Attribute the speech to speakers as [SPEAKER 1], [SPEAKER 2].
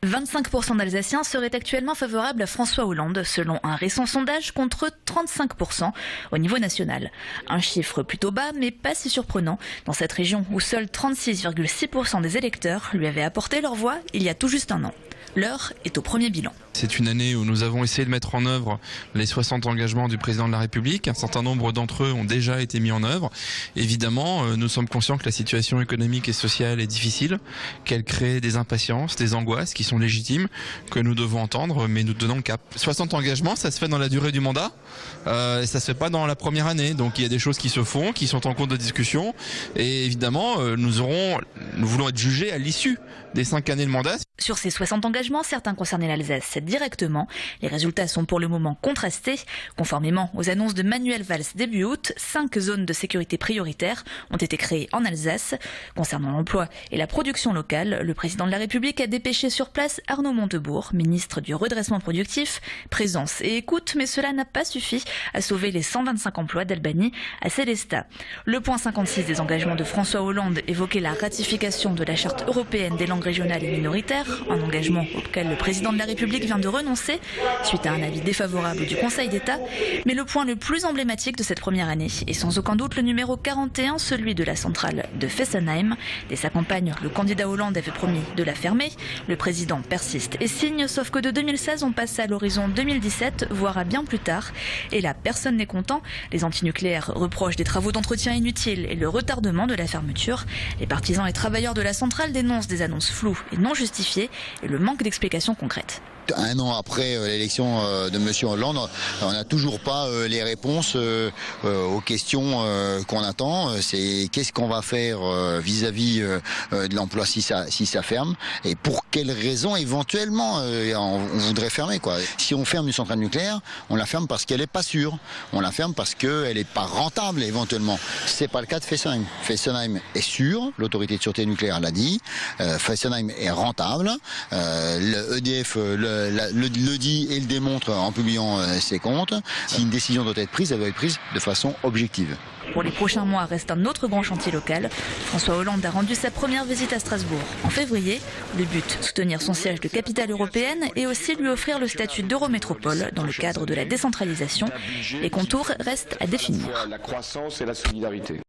[SPEAKER 1] 25% d'Alsaciens seraient actuellement favorables à François Hollande, selon un récent sondage, contre 35% au niveau national. Un chiffre plutôt bas, mais pas si surprenant, dans cette région où seuls 36,6% des électeurs lui avaient apporté leur voix il y a tout juste un an. L'heure est au premier bilan.
[SPEAKER 2] C'est une année où nous avons essayé de mettre en œuvre les 60 engagements du président de la République. Un certain nombre d'entre eux ont déjà été mis en œuvre. Évidemment, nous sommes conscients que la situation économique et sociale est difficile, qu'elle crée des impatiences, des angoisses qui sont légitimes, que nous devons entendre, mais nous tenons le cap. 60 engagements, ça se fait dans la durée du mandat, ça se fait pas dans la première année. Donc il y a des choses qui se font, qui sont en cours de discussion. Et évidemment, nous voulons être jugés à l'issue des 5 années de mandat.
[SPEAKER 1] Sur ces 60 engagements, certains concernaient l'Alsace directement. Les résultats sont pour le moment contrastés. Conformément aux annonces de Manuel Valls début août, 5 zones de sécurité prioritaires ont été créées en Alsace. Concernant l'emploi et la production locale, le président de la République a dépêché sur place Arnaud Montebourg, ministre du redressement productif. Présence et écoute, mais cela n'a pas suffi à sauver les 125 emplois d'Albanie à Sélestat. Le point 56 des engagements de François Hollande évoquait la ratification de la charte européenne des langues régionales et minoritaires, un engagement auquel le président de la République vient de renoncer suite à un avis défavorable du Conseil d'État. Mais le point le plus emblématique de cette première année est sans aucun doute le numéro 41, celui de la centrale de Fessenheim. Dès sa campagne, le candidat Hollande avait promis de la fermer. Le président persiste et signe, sauf que de 2016, on passe à l'horizon 2017, voire à bien plus tard. Et là, personne n'est content. Les antinucléaires reprochent des travaux d'entretien inutiles et le retardement de la fermeture. Les partisans et travailleurs de la centrale dénoncent des annonces floues et non justifiées et le manque d'explications concrètes.
[SPEAKER 3] Un an après l'élection de M. Hollande, on n'a toujours pas les réponses aux questions qu'on attend. C'est qu'est-ce qu'on va faire vis-à-vis de l'emploi si ça ferme, et pour quelles raisons éventuellement on voudrait fermer, quoi. Si on ferme une centrale nucléaire, on la ferme parce qu'elle n'est pas sûre. On la ferme parce qu'elle n'est pas rentable éventuellement. C'est pas le cas de Fessenheim. Fessenheim est sûr, l'autorité de sûreté nucléaire l'a dit. Fessenheim est rentable. Le EDF le dit et le démontre en publiant ses comptes. Si une décision doit être prise, elle doit être prise de façon objective.
[SPEAKER 1] Pour les prochains mois reste un autre grand chantier local. François Hollande a rendu sa première visite à Strasbourg en février. Le but, soutenir son siège de capitale européenne et aussi lui offrir le statut d'eurométropole dans le cadre de la décentralisation. Les contours restent à définir.
[SPEAKER 4] La croissance et la solidarité.